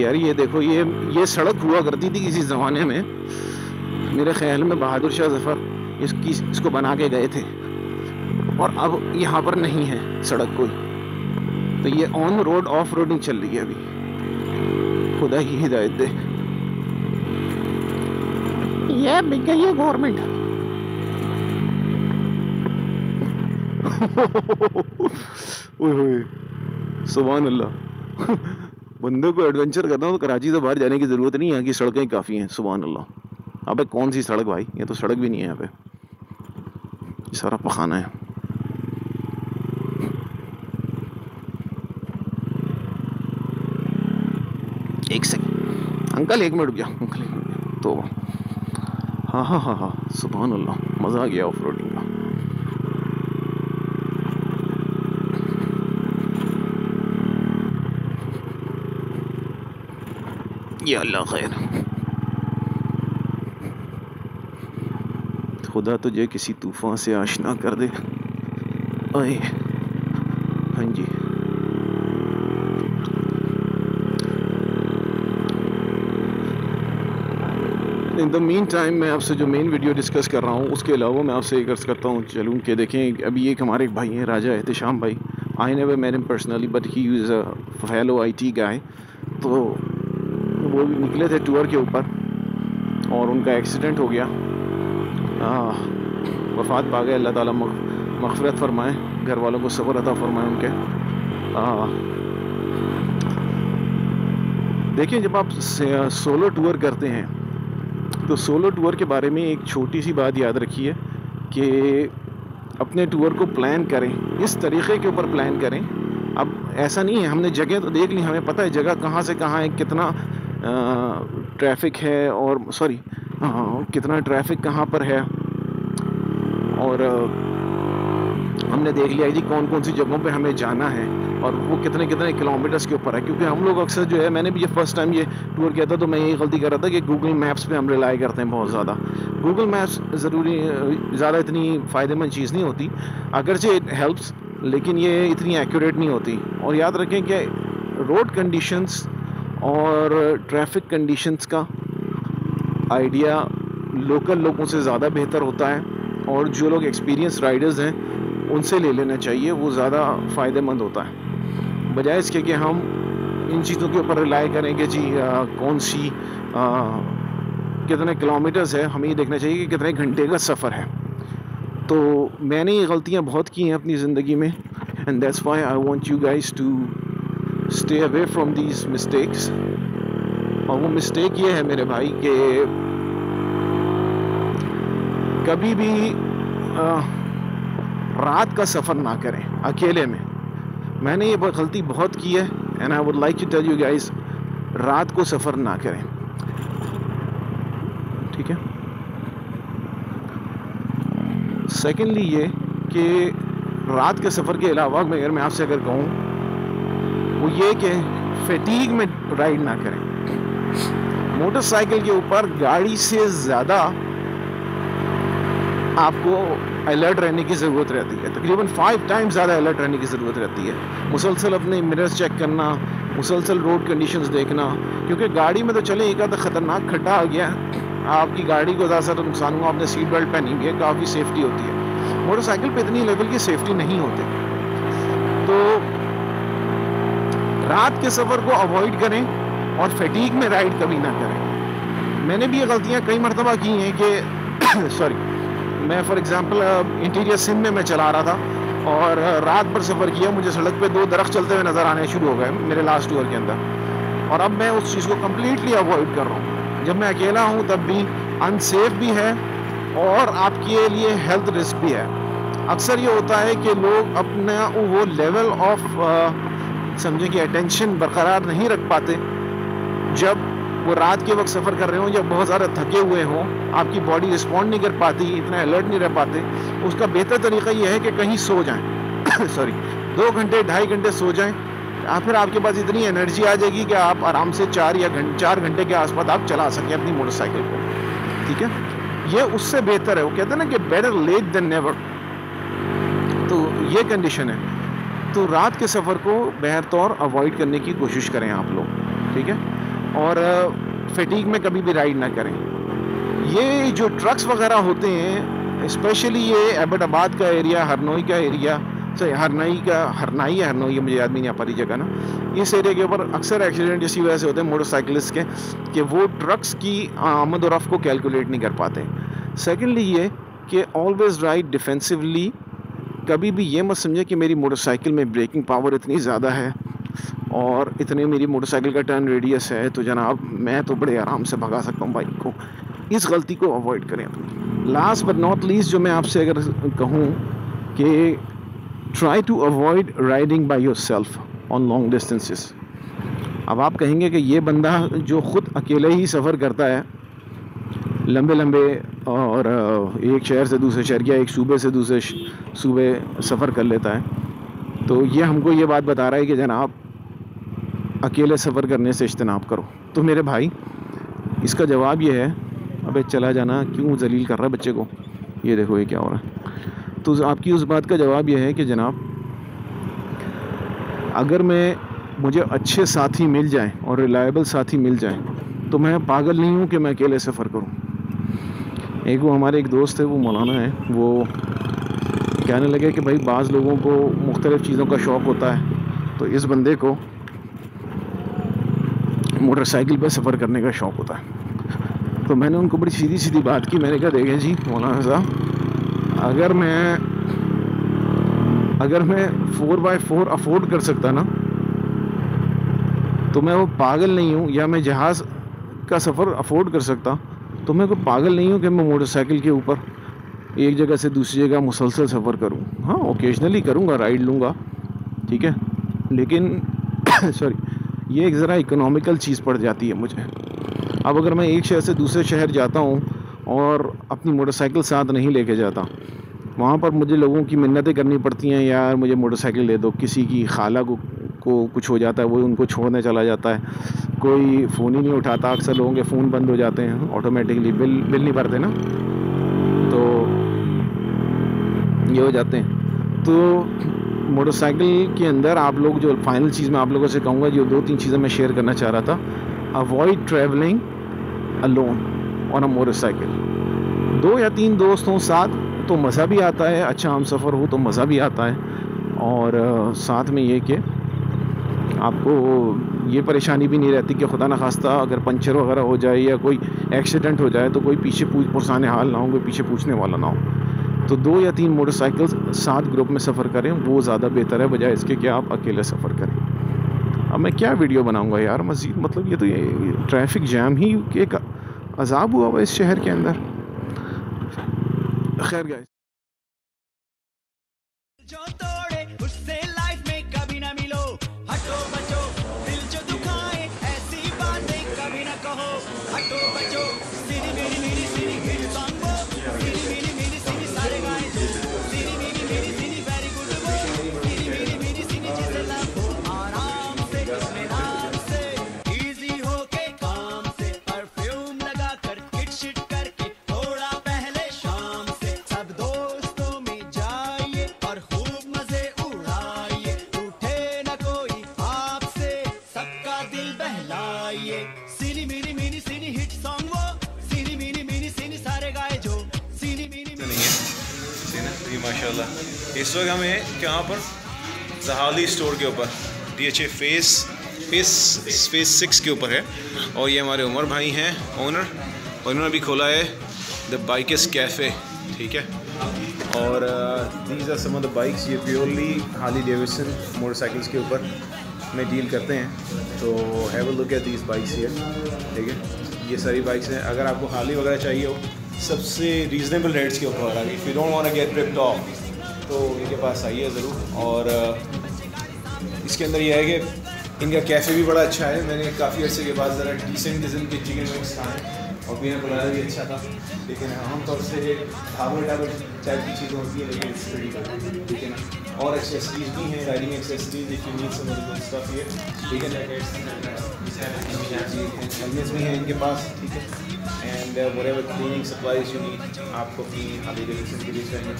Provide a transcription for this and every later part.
यार ये देखो, ये सड़क हुआ करती थी किसी ज़माने में, मेरे ख्याल में बहादुर शाह जफ़र इसको बना के गए थे, और अब यहाँ पर नहीं है सड़क कोई। तो ये ऑन रोड ऑफ रोडिंग चल रही है अभी, खुदा ही हिदायत दे। ये बिक गई है गवर्नमेंट। सुभान अल्लाह। बंदे को एडवेंचर करना हो तो कराची से बाहर जाने की ज़रूरत नहीं है, यहाँ की सड़कें ही काफ़ी हैं। सुभान अल्लाह। अबे कौन सी सड़क भाई, ये तो सड़क भी नहीं है यहाँ पे, सारा पखाना है। एक सेकंड अंकल, 1 मिनट रुक जाओ अंकल, 1 मिनट। तो हाँ हाँ हाँ हाँ, सुभान अल्लाह, मज़ा आ गया ऑफ रोडिंग का। या अल्लाह खैर, खुदा तुझे किसी तूफान से आशना कर दे। ओए हाँ जी, इन द मीन टाइम मैं आपसे जो मेन वीडियो डिस्कस कर रहा हूँ उसके अलावा मैं आपसे एक अर्ज़ करता हूँ चलूँ कि देखें, अभी एक हमारे एक भाई हैं राजा एहतिशाम भाई। I never met him personally but he is a fellow IT guy. तो वो निकले थे टूर के ऊपर और उनका एक्सीडेंट हो गया, वफ़ात पा गए। अल्लाह ताला मग़फ़िरत फरमाए, घर वालों को सब्र अता फरमाए उनके। देखिए, जब आप सोलो टूर करते हैं तो सोलो टूर के बारे में एक छोटी सी बात याद रखिए कि अपने टूर को प्लान करें, इस तरीक़े के ऊपर प्लान करें। अब ऐसा नहीं है, हमने जगह तो देख ली, हमें पता है जगह कहाँ से कहाँ है, कितना ट्रैफिक है, और सॉरी कितना ट्रैफिक कहाँ पर है, और हमने देख लिया जी कौन कौन सी जगहों पे हमें जाना है और वो कितने कितने किलोमीटर्स के ऊपर है। क्योंकि हम लोग अक्सर जो है, मैंने भी ये फर्स्ट टाइम ये टूर किया था तो मैं यही गलती कर रहा था कि गूगल मैप्स पे हम रिलाई करते हैं बहुत ज़्यादा। गूगल मैप्स ज़्यादा इतनी फ़ायदेमंद चीज़ नहीं होती, अगरचे इट हेल्प्स, लेकिन ये इतनी एक्यूरेट नहीं होती। और याद रखें कि रोड कंडीशंस और ट्रैफिक कंडीशंस का आइडिया लोकल लोगों से ज़्यादा बेहतर होता है, और जो लोग एक्सपीरियंस राइडर्स हैं उनसे ले लेना चाहिए, वो ज़्यादा फ़ायदेमंद होता है, बजाय इसके कि हम इन चीज़ों के ऊपर रिलाई करें कि जी कौन सी कितने किलोमीटर्स है। हमें ये देखना चाहिए कि कितने घंटे का सफ़र है। तो मैंने ये गलतियाँ बहुत की हैं अपनी ज़िंदगी में, and that's why I want you guys to stay away from these mistakes. और वो मिस्टेक ये है मेरे भाई कि कभी भी रात का सफ़र ना करें अकेले में। मैंने ये गलती बहुत की है, and I would like to tell you guys, रात को सफ़र ना करें, ठीक है। सेकेंडली ये कि रात के सफ़र के अलावा अगर मैं आपसे अगर कहूँ, वो ये कि फैटीग में राइड ना करें। मोटरसाइकिल के ऊपर गाड़ी से ज़्यादा आपको अलर्ट रहने की ज़रूरत रहती है, तकरीबन 5 टाइम्स ज़्यादा अलर्ट रहने की ज़रूरत रहती है। मुसलसल अपने मिरर्स चेक करना, मुसलसल रोड कंडीशंस देखना, क्योंकि गाड़ी में तो चले एक तो ख़तरनाक खड्डा आ गया, आपकी गाड़ी को ज़्यादा सा नुकसान हुआ, आपने सीट बेल्ट पहनी हुई है, काफ़ी सेफ्टी होती है। मोटरसाइकिल पे इतनी लेवल की सेफ्टी नहीं होती। तो रात के सफ़र को अवॉइड करें और फैटीग में राइड कभी ना करें। मैंने भी ये गलतियाँ कई मरतबा की हैं कि सॉरी, मैं फॉर एग्ज़ाम्पल इंटीरियर सिंध में मैं चला रहा था और रात भर सफ़र किया, मुझे सड़क पे 2 दरख्त चलते हुए नज़र आने शुरू हो गए मेरे लास्ट टूर के अंदर, और अब मैं उस चीज़ को कम्प्लीटली अवॉइड कर रहा हूँ। जब मैं अकेला हूँ तब भी अनसेफ भी है और आपके लिए हेल्थ रिस्क भी है। अक्सर ये होता है कि लोग अपना वो लेवल ऑफ समझे कि अटेंशन बरकरार नहीं रख पाते जब वो रात के वक्त सफ़र कर रहे हों, जब बहुत ज़्यादा थके हुए हों, आपकी बॉडी रिस्पॉन्ड नहीं कर पाती, इतना अलर्ट नहीं रह पाते। उसका बेहतर तरीका ये है कि कहीं सो जाएं सॉरी 2 घंटे 2.5 घंटे सो जाएं, फिर आपके पास इतनी एनर्जी आ जाएगी कि आप आराम से 4 घंटे के आसपास आप चला सकें अपनी मोटरसाइकिल को, ठीक है। ये उससे बेहतर है, वो कहते हैं ना कि बेटर लेट देन नेवर। तो ये कंडीशन है। तो रात के सफ़र को बहरतौर अवॉइड करने की कोशिश करें आप लोग, ठीक है। और फटीग में कभी भी राइड ना करें। ये जो ट्रक्स वगैरह होते हैं, स्पेशली ये एबटाबाद का एरिया, हरनोई का एरिया, हरनोई मुझे याद भी नहीं आ पा रही जगह ना, इस एरिया के ऊपर अक्सर एक्सीडेंट इसी वजह से होते हैं मोटरसाइकिलिस्ट के, कि वो ट्रक्स की आमद और रफ्त को कैलकुलेट नहीं कर पाते। सेकेंडली ये कि ऑलवेज़ राइड डिफेंसिवली। कभी भी ये मत समझे कि मेरी मोटरसाइकिल में ब्रेकिंग पावर इतनी ज़्यादा है और इतने मेरी मोटरसाइकिल का टर्न रेडियस है तो जनाब मैं तो बड़े आराम से भगा सकता हूँ बाइक को। इस गलती को अवॉइड करें। लास्ट बट नॉट लीस्ट जो मैं आपसे अगर कहूँ कि try to avoid riding by yourself on long distances. अब आप कहेंगे कि ये बंदा जो ख़ुद अकेले ही सफ़र करता है लंबे लंबे और एक शहर से दूसरे शहर या एक सूबे से दूसरे सूबे सफ़र कर लेता है, तो ये हमको ये बात बता रहा है कि जनाब अकेले सफ़र करने से इज्तनाब करो। तो मेरे भाई इसका जवाब ये है, अबे चला जाना, क्यों जलील कर रहा है बच्चे को, ये देखो ये क्या हो रहा है। तो आपकी उस बात का जवाब ये है कि जनाब अगर मुझे अच्छे साथी मिल जाएं और रिलायबल साथी मिल जाएं तो मैं पागल नहीं हूँ कि मैं अकेले सफ़र करूँ। हमारे एक दोस्त है, वो मौलाना है, वो कहने लगे कि भाई बाज़ लोगों को मुख्तलिफ़ चीज़ों का शौक़ होता है, तो इस बंदे को मोटरसाइकिल पर सफ़र करने का शौक़ होता है। तो मैंने उनको बड़ी सीधी सीधी बात की, मैंने कहा देखें जी मौलाना साहब, अगर मैं 4x4 अफोर्ड कर सकता ना तो मैं वो पागल नहीं हूँ, या मैं जहाज़ का सफ़र अफोर्ड कर सकता तो मैं कोई पागल नहीं हूँ कि मैं मोटरसाइकिल के ऊपर एक जगह से दूसरी जगह मुसलसल सफ़र करूँ। हाँ ओकेजनली करूँगा, राइड लूँगा, ठीक है, लेकिन सॉरी ये एक ज़रा इकोनॉमिकल चीज़ पड़ जाती है मुझे। अब अगर मैं एक शहर से दूसरे शहर जाता हूँ और अपनी मोटरसाइकिल साथ नहीं लेके जाता, वहाँ पर मुझे लोगों की मिन्नतें करनी पड़ती हैं, यार मुझे मोटरसाइकिल दे दो। किसी की खाला को कुछ हो जाता है, वो उनको छोड़ने चला जाता है, कोई फ़ोन ही नहीं उठाता। अक्सर लोगों के फ़ोन बंद हो जाते हैं ऑटोमेटिकली, बिल नहीं भरते ना, तो ये हो जाते हैं। तो मोटरसाइकिल के अंदर आप लोग जो फाइनल चीज़ मैं आप लोगों से कहूँगा, जो 2-3 चीज़ें मैं शेयर करना चाह रहा था, avoid travelling alone on a motorcycle. 2 या 3 दोस्त हों साथ तो मज़ा भी आता है, अच्छा हम सफ़र हो तो मज़ा भी आता है, और साथ में ये कि आपको ये परेशानी भी नहीं रहती कि खुदा न खास्ता अगर पंचर वगैरह हो जाए या कोई एक्सीडेंट हो जाए तो कोई पीछे पुरसाने हाल ना हो, कोई पीछे पूछने वाला ना हो। तो 2 या 3 मोटरसाइकिल्स साथ ग्रुप में सफ़र करें, वो ज़्यादा बेहतर है बजाय इसके कि आप अकेले सफ़र करें। अब मैं क्या वीडियो बनाऊंगा यार मज़ीद, मतलब ये तो ये ट्रैफिक जैम ही एक अजाब हुआ हुआ इस शहर के अंदर। खैर गाइस, जो तोड़े उससे लाइफ में कभी ना मिलो, हटो बचो दिल जो दुखाए ऐसी बातें कभी ना कहो, हटो बचो सिरी मेरी सिरी हिट सॉन्ग वो, सिरी मेरी सिरी सारे गाए, सिरी मेरी सिरी वेरी गुड वो, सिरी मेरी सिरी जिसे लाओ आराम से आराम से इजी होके काम से, परफ्यूम लगा कर किट शिट करके थोड़ा पहले शाम से, सब दोस्तों में जाइए और खूब मजे उड़ाइए, उठे न कोई आपसे सबका दिल बहलाइए, सिरी मेरी सिरी हिट सॉन्ग वो, सिरी मेरी सिरी सारे गाए जो, सिरी मेरी जी माशाल्लाह। इस वक्त हमें कहाँ पर, जहाली स्टोर के ऊपर, DHA फेस 6 के ऊपर है, और ये हमारे उमर भाई हैं ओनर, और इन्होंने भी खोला है द बाइकर्स कैफ़े, ठीक है। और these are some of the bikes, ये प्योरली हार्ली डेविडसन मोटरसाइकिल्स के ऊपर में डील करते हैं, तो have a look at these bikes here, ठीक है। ये सारी बाइक्स हैं, अगर आपको हार्ली वगैरह चाहिए हो सबसे रीज़नेबल रेट्स के ऊपर, if you don't want to get ripped off तो इनके पास आइए ज़रूर। और इसके अंदर यह है कि इनका कैफ़े भी बड़ा अच्छा है, मैंने काफ़ी अर्से के बाद ज़रा डिसेंट किस्म के चिकन विंग्स खाए और पीना बनाया भी अच्छा था, लेकिन आमतौर से ढाबा टाइप की चीज़ें होती हैं, लेकिन इट्स वेरी गुड, ठीक है ना। और एक्सेसरीज भी हैं, riding accessories, if you need some good stuff here, ठीक है। हेलमेट्स भी हैं इनके पास, ठीक है, and whatever cleaning supplies you need आपको अपनी हार्ली डेविडसन के लिए चाहिए,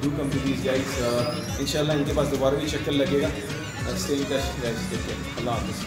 do come to these guys. इंशाल्लाह इनके पास दोबारा भी चक्कर लगेगा। Stay in touch guys, take care, अल्लाह हाफ़िज़।